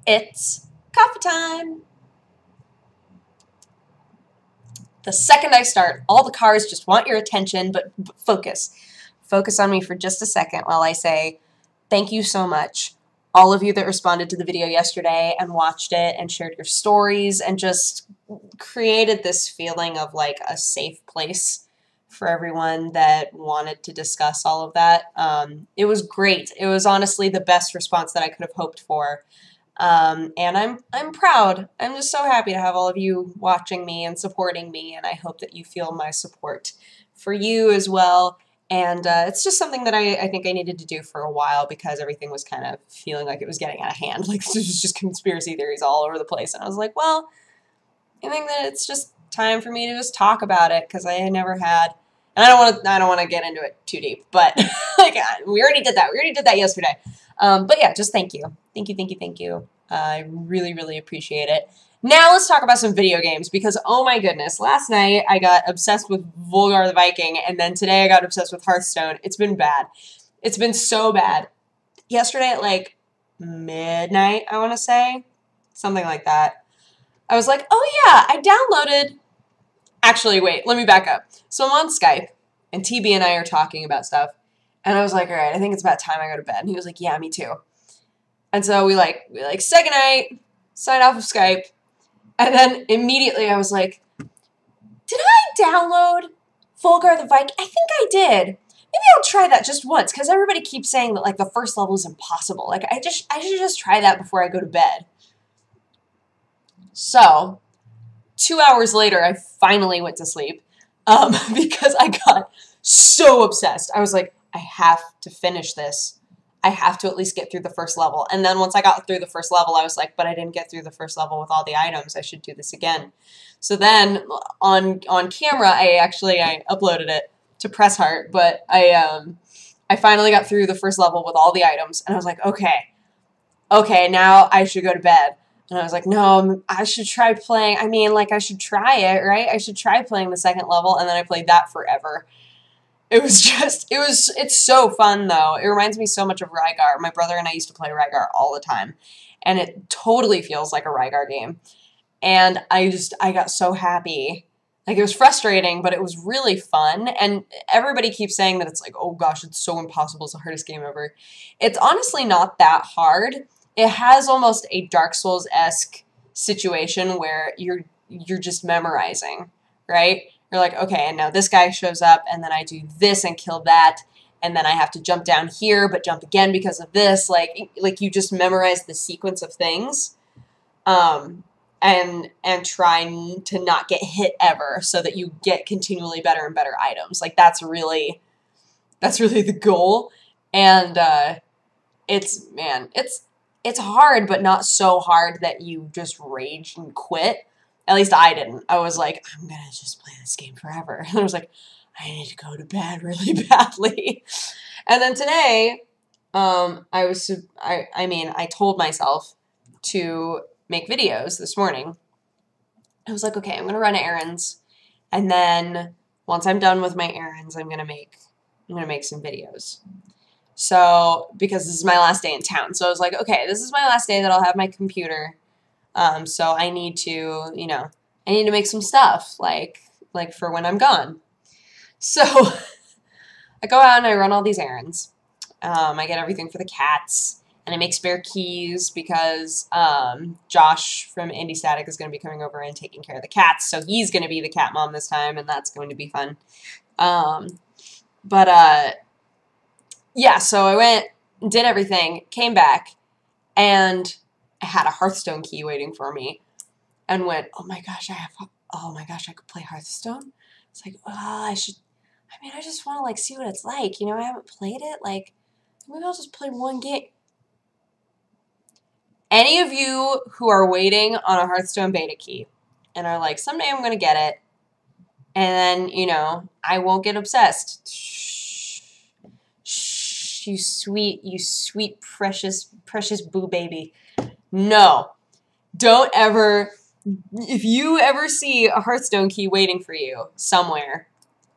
It's coffee time. The second I start, all the cars just want your attention, but focus. Focus on me for just a second while I say thank you so much. All of you that responded to the video yesterday and watched it and shared your stories and just created this feeling of like a safe place for everyone that wanted to discuss all of that. It was great. It was honestly the best response that I could have hoped for. And I'm proud. I'm just so happy to have all of you watching me and supporting me, and I hope that you feel my support for you as well. And it's just something that I think I needed to do for a while because everything was kind of feeling like it was getting out of hand. Like, this was just conspiracy theories all over the place. And I was like, well, I think that it's just time for me to just talk about it because I never had. And I don't want to get into it too deep, but like we already did that. We already did that yesterday. But yeah, just thank you. Thank you, thank you, thank you. I really, really appreciate it. Now let's talk about some video games because, oh my goodness, last night I got obsessed with Volgar the Viking, and then today I got obsessed with Hearthstone. It's been bad. It's been so bad. Yesterday at like midnight, I want to say, something like that, I was like, oh yeah, I downloaded... Actually, wait, let me back up. So I'm on Skype, and TB and I are talking about stuff, and I was like, all right, I think it's about time I go to bed. And he was like, yeah, me too. And so we say goodnight, sign off of Skype, and then immediately I was like, did I download Volgar the Viking? I think I did. Maybe I'll try that just once, because everybody keeps saying that like the first level is impossible. Like I should just try that before I go to bed. So 2 hours later, I finally went to sleep because I got so obsessed. I was like, I have to finish this. I have to at least get through the first level. And then once I got through the first level, I was like, but I didn't get through the first level with all the items. I should do this again. So then on camera, I uploaded it to Press Heart, but I finally got through the first level with all the items, and I was like, okay, now I should go to bed. And I was like, no, I should try playing. I mean, like, I should try it, right? I should try playing the second level, and then I played that forever. It was just, it's so fun, though. It reminds me so much of Rygar. My brother and I used to play Rygar all the time, and it totally feels like a Rygar game. And I got so happy. Like, it was frustrating, but it was really fun, and everybody keeps saying that it's like, oh gosh, it's so impossible, it's the hardest game ever. It's honestly not that hard. It has almost a Dark Souls-esque situation where you're just memorizing, right? You're like, okay, and now this guy shows up, and then I do this and kill that, and then I have to jump down here, but jump again because of this. Like you just memorize the sequence of things, and try to not get hit ever, so that you get continually better and better items. Like that's really the goal, and it's hard, but not so hard that you just rage and quit. At least I didn't. I was like, I'm gonna just play this game forever. And I was like, I need to go to bed really badly. And then today, I told myself to make videos this morning. I was like, okay, I'm gonna run errands, and then once I'm done with my errands, I'm gonna make some videos. So, because this is my last day in town. So I was like, okay, this is my last day that I'll have my computer. So I need to, make some stuff, like for when I'm gone. So I go out and I run all these errands. I get everything for the cats, and I make spare keys because Josh from Indie Static is going to be coming over and taking care of the cats. So he's going to be the cat mom this time, and that's going to be fun. Yeah, so I went, did everything, came back, and I had a Hearthstone key waiting for me, and went, oh my gosh, I could play Hearthstone? It's like, I just want to, like, see what it's like, I haven't played it, like, maybe I'll just play one game. Any of you who are waiting on a Hearthstone beta key, and are like, someday I'm going to get it, and then, I won't get obsessed. You sweet, precious boo baby. No. Don't ever, if you ever see a Hearthstone key waiting for you somewhere,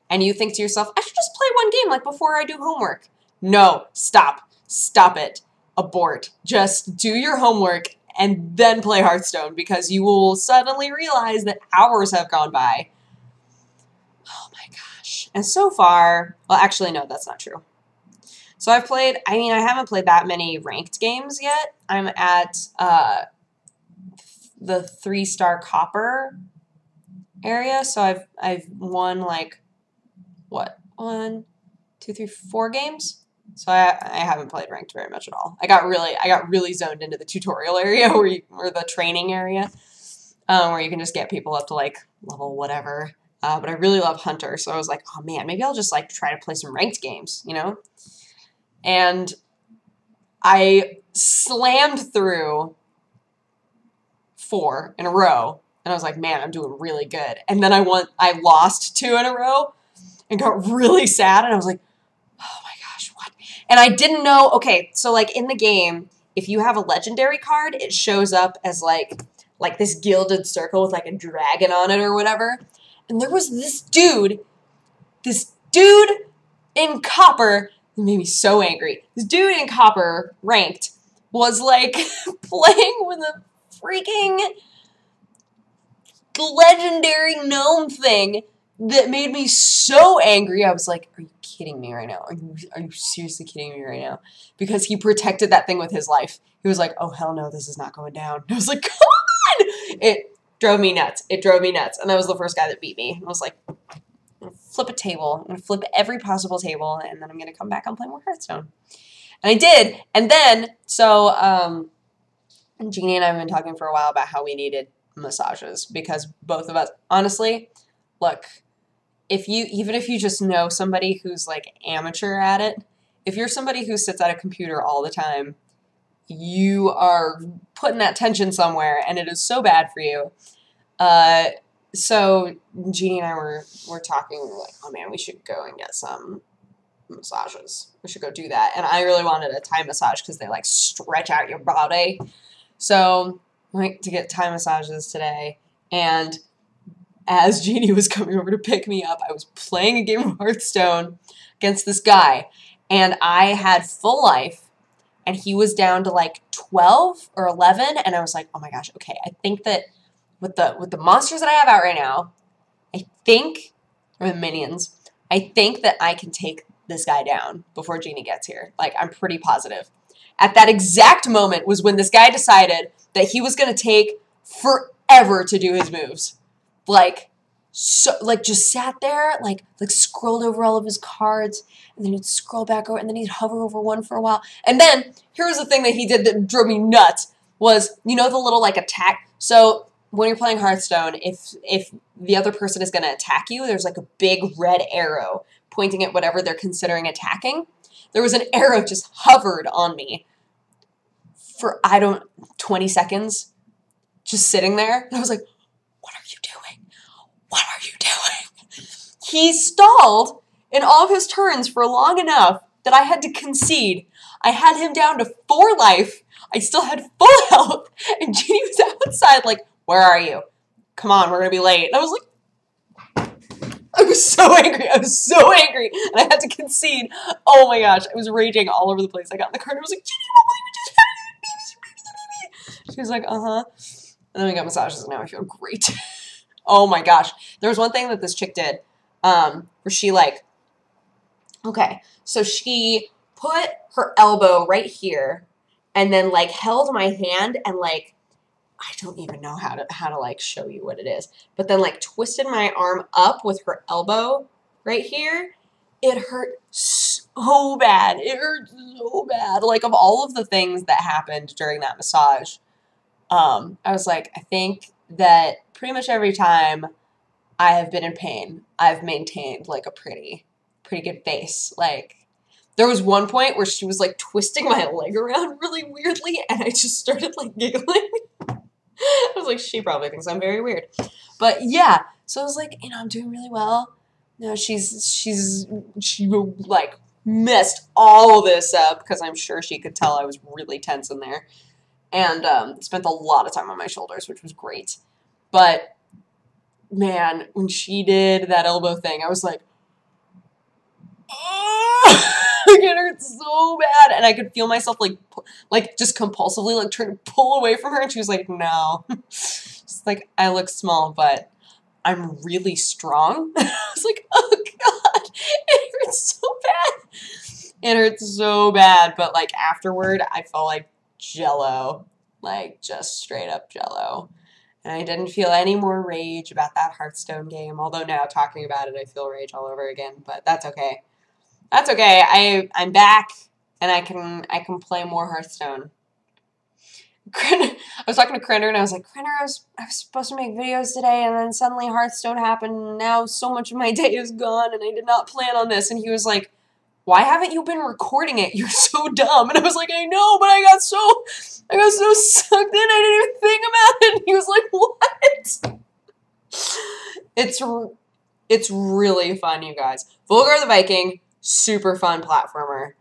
and you think to yourself, I should just play one game, like, before I do homework. No. Stop. Stop it. Abort. Just do your homework and then play Hearthstone, because you will suddenly realize that hours have gone by. Oh my gosh. And so far, well, actually, no, that's not true. So I've played, I mean, I haven't played that many ranked games yet. I'm at the 3-star copper area. So I've won like, what, 1, 2, 3, 4 games. So I haven't played ranked very much at all. I got really zoned into the tutorial area or the training area, where you can just get people up to like level whatever. But I really love Hunter, so I was like, oh man, maybe I'll just like try to play some ranked games, you know? And I slammed through 4 in a row, and I was like, man, I'm doing really good. And then I lost 2 in a row and got really sad, and I was like, oh my gosh, what? And I didn't know, okay, so like in the game, if you have a legendary card, it shows up as like this gilded circle with like a dragon on it or whatever. And there was this dude in copper, it made me so angry. This dude in copper, ranked, was like playing with a freaking legendary gnome thing that made me so angry. I was like, are you kidding me right now? Are you seriously kidding me right now? Because he protected that thing with his life. He was like, oh hell no, this is not going down. I was like, come on! It drove me nuts. It drove me nuts. And that was the first guy that beat me. I was like, I'm gonna flip a table. I'm gonna flip every possible table, and then I'm gonna come back and play more Hearthstone. And I did. And then, so Jeannie and I have been talking for a while about how we needed massages, because both of us, honestly, look, even if you just know somebody who's like amateur at it, if you're somebody who sits at a computer all the time, you are putting that tension somewhere, and it is so bad for you. So Jeannie and I were talking, we were like, oh man, we should go and get some massages. We should go do that. And I really wanted a Thai massage because they like stretch out your body. So I went to get Thai massages today, and as Jeannie was coming over to pick me up, I was playing a game of Hearthstone against this guy, and I had full life, and he was down to like 12 or 11, and I was like, oh my gosh, okay, I think that with the monsters that I have out right now, or the minions, I think that I can take this guy down before Jeannie gets here. Like, I'm pretty positive. At that exact moment was when this guy decided that he was going to take forever to do his moves. Like, so, like, just sat there, like scrolled over all of his cards, and then he'd scroll back over, and then he'd hover over one for a while. And then, here was the thing that he did that drove me nuts, was, you know the little, like, attack? So, when you're playing Hearthstone, if the other person is going to attack you, there's, like, a big red arrow pointing at whatever they're considering attacking. There was an arrow just hovered on me for, 20 seconds, just sitting there. And I was like, what are you doing? What are you doing? He stalled in all of his turns for long enough that I had to concede. I had him down to 4 life. I still had full health. And Jeannie was outside like, where are you? Come on, we're going to be late. And I was like, I was so angry. I was so angry. And I had to concede. Oh my gosh. I was raging all over the place. I got in the car and I was like, Jeannie, what will you just have? She was like, uh-huh. And then we got massages and now I feel great. Oh my gosh. There was one thing that this chick did, where she like, okay, so she put her elbow right here and then like held my hand and like, I don't even know how to like show you what it is, but then like twisted my arm up with her elbow right here. It hurt so bad. It hurt so bad. Like, of all of the things that happened during that massage, I was like, I think that pretty much every time I have been in pain, I've maintained like a pretty good face. Like, there was one point where she was like twisting my leg around really weirdly, and I just started like giggling. I was like, she probably thinks I'm very weird. But yeah, so I was like, you know, I'm doing really well. You know, she like messed all this up because I'm sure she could tell I was really tense in there. And spent a lot of time on my shoulders, which was great. But man, when she did that elbow thing, I was like, oh! Like, it hurt so bad, and I could feel myself like just compulsively like trying to pull away from her, and she was like, no. She's like, I look small, but I'm really strong. I was like, oh god, it hurts so bad. It hurts so bad, but like afterward, I felt like jello, like just straight up jello. And I didn't feel any more rage about that Hearthstone game, although now talking about it, I feel rage all over again, but that's okay. That's okay. I'm back, and I can play more Hearthstone. I was talking to Crinder, and I was like, Crinder, I was supposed to make videos today, and then suddenly Hearthstone happened, and now so much of my day is gone, and I did not plan on this. And he was like, why haven't you been recording it? You're so dumb. And I was like, I know, but I got so sucked in, I didn't even think about it. And he was like, what? It's really fun, you guys. Volgar the Viking, super fun platformer.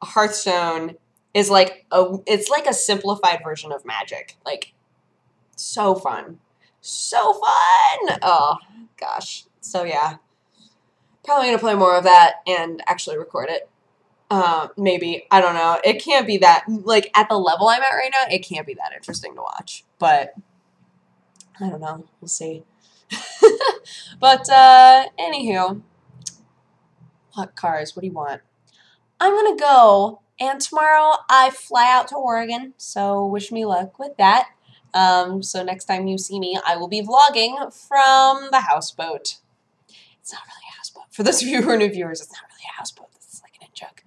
Hearthstone is like it's like a simplified version of Magic. Like, so fun. So fun! Oh, gosh. So, yeah. Probably going to play more of that and actually record it. Maybe. I don't know. It can't be that, like, at the level I'm at right now, it can't be that interesting to watch. But, I don't know. We'll see. But, anywho. What cars? What do you want? I'm going to go, and tomorrow I fly out to Oregon, so wish me luck with that. So next time you see me, I will be vlogging from the houseboat. It's not really a houseboat. For those of you who are new viewers, it's not really a houseboat. This is like an in-joke.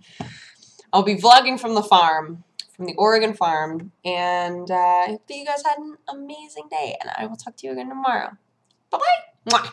I'll be vlogging from the farm, from the Oregon farm, and I hope that you guys had an amazing day, and I will talk to you again tomorrow. Bye-bye!